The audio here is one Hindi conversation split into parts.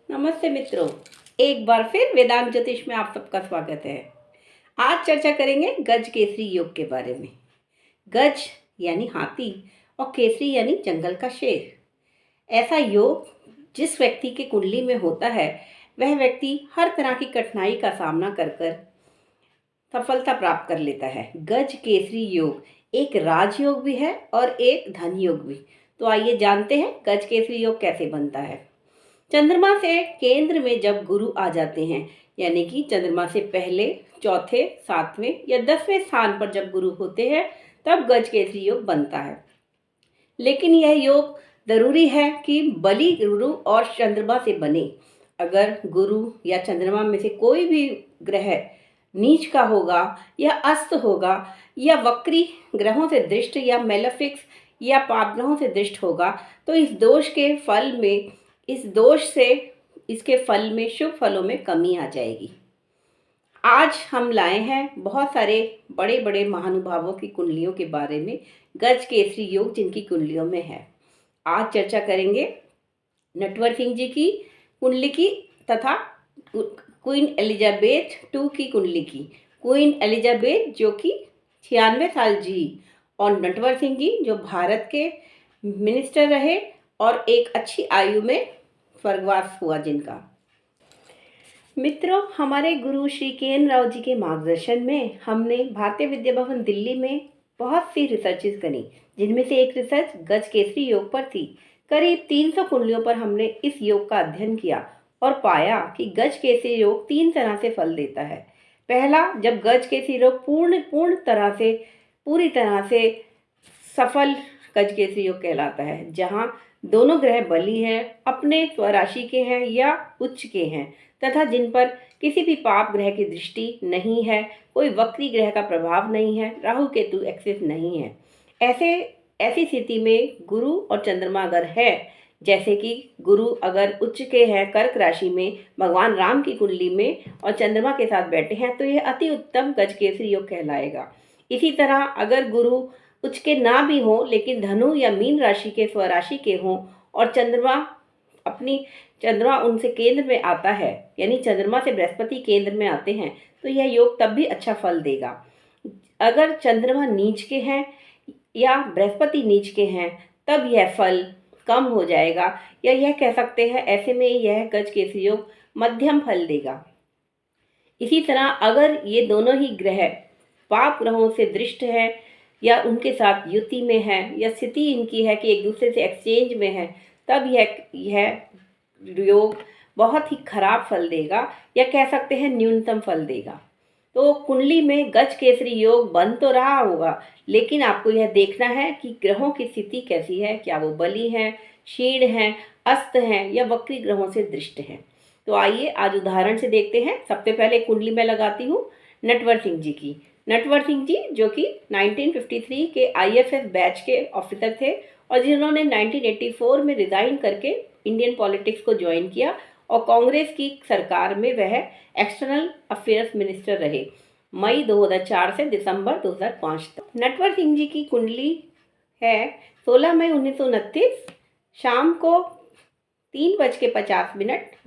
नमस्ते मित्रों, एक बार फिर वेदांत ज्योतिष में आप सबका स्वागत है। आज चर्चा करेंगे गज केसरी योग के बारे में। गज यानी हाथी और केसरी यानी जंगल का शेर। ऐसा योग जिस व्यक्ति के कुंडली में होता है वह व्यक्ति हर तरह की कठिनाई का सामना कर कर सफलता प्राप्त कर लेता है। गज केसरी योग एक राजयोग भी है और एक धन योग भी। तो आइए जानते हैं गज केसरी योग कैसे बनता है। चंद्रमा से केंद्र में जब गुरु आ जाते हैं, यानी कि चंद्रमा से पहले चौथे, सातवें या 10वें स्थान पर जब गुरु होते हैं, तब गज केसरी योग बनता है। लेकिन यह योग जरूरी है कि बलि गुरु और चंद्रमा से बने। अगर गुरु या चंद्रमा में से कोई भी ग्रह नीच का होगा या अस्त होगा या वक्री ग्रहों से दृष्ट या मेलेफिक्स या पाप ग्रहों से दृष्ट होगा, तो इस दोष से इसके फल में, शुभ फलों में कमी आ जाएगी। आज हम लाए हैं बहुत सारे बड़े बड़े महानुभावों की कुंडलियों के बारे में, गज केसरी योग जिनकी कुंडलियों में है। आज चर्चा करेंगे नटवर सिंह जी की कुंडली की तथा क्वीन एलिजाबेथ टू की कुंडली की। क्वीन एलिजाबेथ जो कि 96 साल जी, और नटवर सिंह जी जो भारत के मिनिस्टर रहे और एक अच्छी आयु में स्वर्गवास हुआ जिनका। मित्रों, हमारे गुरु श्री के.एन. राव जी के मार्गदर्शन में हमने भारतीय विद्या भवन दिल्ली में बहुत सी रिसर्चेज करी, जिनमें से एक रिसर्च गज केसरी योग पर थी। करीब 300 कुंडलियों पर हमने इस योग का अध्ययन किया और पाया कि गज केसरी योग 3 तरह से फल देता है। पहला, जब गज केसरी योग पूरी तरह से सफल गज केसरी योग कहलाता है, जहां दोनों ग्रह बली हैं, अपने स्वराशि के हैं या उच्च के हैं, तथा जिन पर किसी भी पाप ग्रह की दृष्टि नहीं है, कोई वक्री ग्रह का प्रभाव नहीं है, राहु केतु एक्सिस नहीं है। ऐसी स्थिति में गुरु और चंद्रमा अगर है, जैसे कि गुरु अगर उच्च के हैं कर्क राशि में भगवान राम की कुंडली में और चंद्रमा के साथ बैठे हैं, तो यह अति उत्तम गज केसरी योग कहलाएगा। इसी तरह अगर गुरु उच्च के ना भी हो लेकिन धनु या मीन राशि के स्वराशि के हों और चंद्रमा उनसे केंद्र में आता है, यानी चंद्रमा से बृहस्पति केंद्र में आते हैं, तो यह योग तब भी अच्छा फल देगा। अगर चंद्रमा नीच के हैं या बृहस्पति नीच के हैं, तब यह फल कम हो जाएगा, या यह कह सकते हैं ऐसे में यह गज केसरी योग मध्यम फल देगा। इसी तरह अगर ये दोनों ही ग्रह पाप ग्रहों से दृष्ट है या उनके साथ युति में है या स्थिति इनकी है कि एक दूसरे से एक्सचेंज में है, तब यह योग बहुत ही खराब फल देगा, या कह सकते हैं न्यूनतम फल देगा। तो कुंडली में गज केसरी योग बन तो रहा होगा, लेकिन आपको यह देखना है कि ग्रहों की स्थिति कैसी है, क्या वो बली हैं, क्षीण हैं, अस्त हैं या वक्री ग्रहों से दृष्ट हैं। तो आइए आज उदाहरण से देखते हैं। सबसे पहले कुंडली में लगाती हूँ नटवर सिंह जी की। नटवर सिंह जी जो कि 1953 के IFS बैच के ऑफिसर थे और जिन्होंने 1984 में रिजाइन करके इंडियन पॉलिटिक्स को ज्वाइन किया और कांग्रेस की सरकार में वह एक्सटर्नल अफेयर्स मिनिस्टर रहे, मई 2004 से दिसंबर 2005 तक। नटवर सिंह जी की कुंडली है 16 मई 1929 शाम को 3:50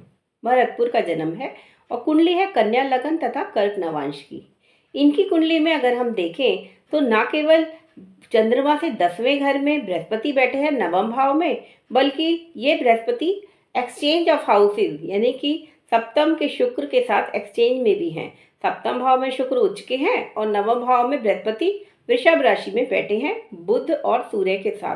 भरतपुर का जन्म है और कुंडली है कन्या लगन तथा कर्क नवांश की। इनकी कुंडली में अगर हम देखें तो ना केवल चंद्रमा से 10वें घर में बृहस्पति बैठे हैं नवम भाव में, बल्कि ये बृहस्पति एक्सचेंज ऑफ हाउसेज यानी कि सप्तम के शुक्र के साथ एक्सचेंज में भी हैं। सप्तम भाव में शुक्र उच्च के हैं और नवम भाव में बृहस्पति वृषभ राशि में बैठे हैं बुध और सूर्य के साथ।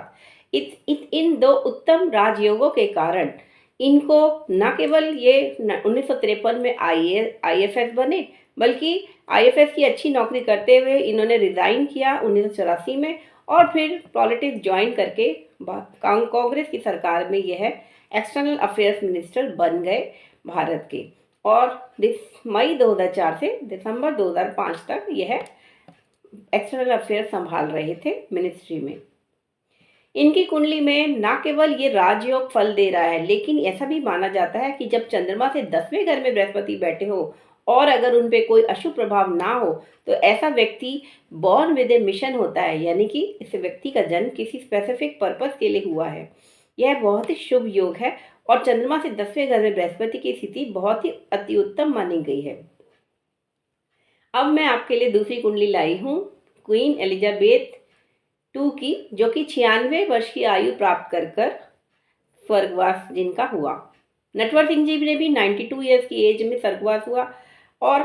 इन दो उत्तम राजयोगों के कारण इनको न केवल ये 1953 में IFS बने, बल्कि IFS की अच्छी नौकरी करते हुए इन्होंने रिजाइन किया 1984 में और फिर पॉलिटिक्स ज्वाइन करके कांग्रेस की सरकार में यह एक्सटर्नल अफेयर्स मिनिस्टर बन गए भारत के, और मई 2004 से दिसंबर 2005 तक यह एक्सटर्नल अफेयर्स संभाल रहे थे मिनिस्ट्री में। इनकी कुंडली में ना केवल ये राजयोग फल दे रहा है, लेकिन ऐसा भी माना जाता है कि जब चंद्रमा से 10वें घर में बृहस्पति बैठे हो और अगर उन पे कोई अशुभ प्रभाव ना हो, तो ऐसा व्यक्ति बॉर्न विद ए मिशन होता है, यानी कि इस व्यक्ति का जन्म किसी स्पेसिफिक पर्पस के लिए हुआ है। यह बहुत ही शुभ योग है और चंद्रमा से 10वें घर में बृहस्पति की स्थिति बहुत ही अति उत्तम मानी गई है। अब मैं आपके लिए दूसरी कुंडली लाई हूँ क्वीन एलिजाबेथ टू की, जो कि 96 वर्ष की आयु प्राप्त कर स्वर्गवास जिनका हुआ। नटवर सिंह जी ने भी 92 ईयर्स की एज में स्वर्गवास हुआ और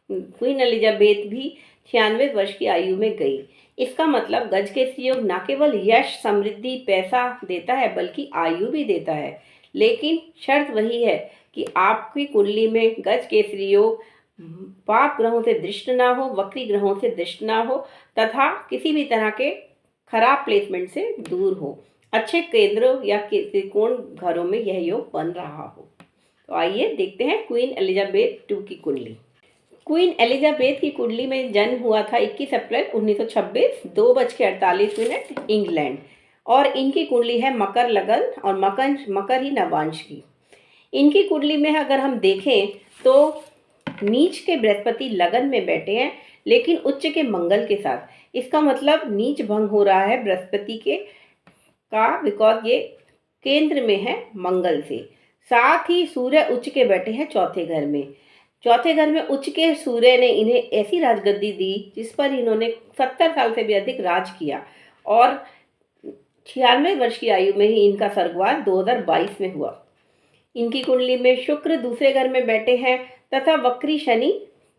क्वीन एलिजाबेथ भी 96 वर्ष की आयु में गई। इसका मतलब गज केसरी योग न केवल यश, समृद्धि, पैसा देता है बल्कि आयु भी देता है। लेकिन शर्त वही है कि आपकी कुंडली में गज केसरी योग पाप ग्रहों से दृष्ट ना हो, वक्री ग्रहों से दृष्ट ना हो तथा किसी भी तरह के खराब प्लेसमेंट से दूर हो, अच्छे केंद्रों या त्रिकोण घरों में यह योग बन रहा हो। तो आइए देखते हैं क्वीन एलिजाबेथ टू की कुंडली। क्वीन एलिजाबेथ की कुंडली में जन्म हुआ था 21 अप्रैल 1926 2:48 इंग्लैंड, और इनकी कुंडली है मकर लगन और मकर ही नवांश की। इनकी कुंडली में अगर हम देखें तो नीच के बृहस्पति लगन में बैठे हैं लेकिन उच्च के मंगल के साथ। इसका मतलब नीच भंग हो रहा है बृहस्पति के का, बिकॉज ये केंद्र में है मंगल से। साथ ही सूर्य उच्च के बैठे हैं चौथे घर में। चौथे घर में उच्च के सूर्य ने इन्हें ऐसी राजगद्दी दी जिस पर इन्होंने 70 साल से भी अधिक राज किया और 96 वर्ष की आयु में ही इनका स्वर्गवास 2022 में हुआ। इनकी कुंडली में शुक्र दूसरे घर में बैठे हैं तथा वक्री शनि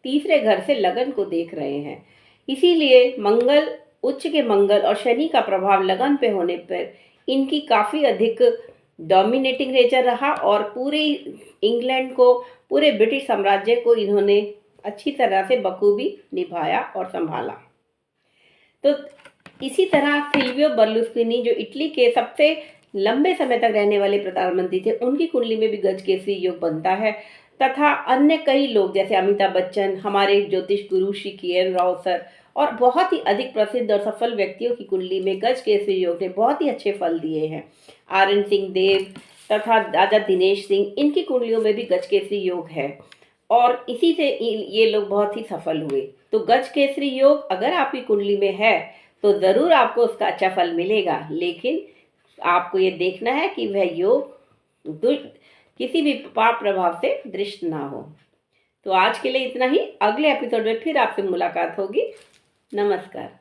तीसरे घर से लगन को देख रहे हैं। इसीलिए मंगल, उच्च के मंगल और शनि का प्रभाव लगन पे होने पर इनकी काफ़ी अधिक डोमिनेटिंग नेचर रहा और पूरे इंग्लैंड को, पूरे ब्रिटिश साम्राज्य को इन्होंने अच्छी तरह से बखूबी निभाया और संभाला। तो इसी तरह सिल्वियो बर्लुस्कोनी, जो इटली के सबसे लंबे समय तक रहने वाले प्रधानमंत्री थे, उनकी कुंडली में भी गज केसरी योग बनता है तथा अन्य कई लोग जैसे अमिताभ बच्चन, हमारे ज्योतिष गुरु श्री के.एन. राव सर और बहुत ही अधिक प्रसिद्ध और सफल व्यक्तियों की कुंडली में गज केसरी योग ने बहुत ही अच्छे फल दिए हैं। आर.एन. सिंह देव तथा राजा दिनेश सिंह, इनकी कुंडलियों में भी गज केसरी योग है और इसी से ये लोग बहुत ही सफल हुए। तो गज केसरी योग अगर आपकी कुंडली में है तो ज़रूर आपको उसका अच्छा फल मिलेगा, लेकिन आपको ये देखना है कि वह योग किसी भी पाप प्रभाव से दृष्ट ना हो। तो आज के लिए इतना ही। अगले एपिसोड में फिर आपसे मुलाकात होगी। नमस्कार।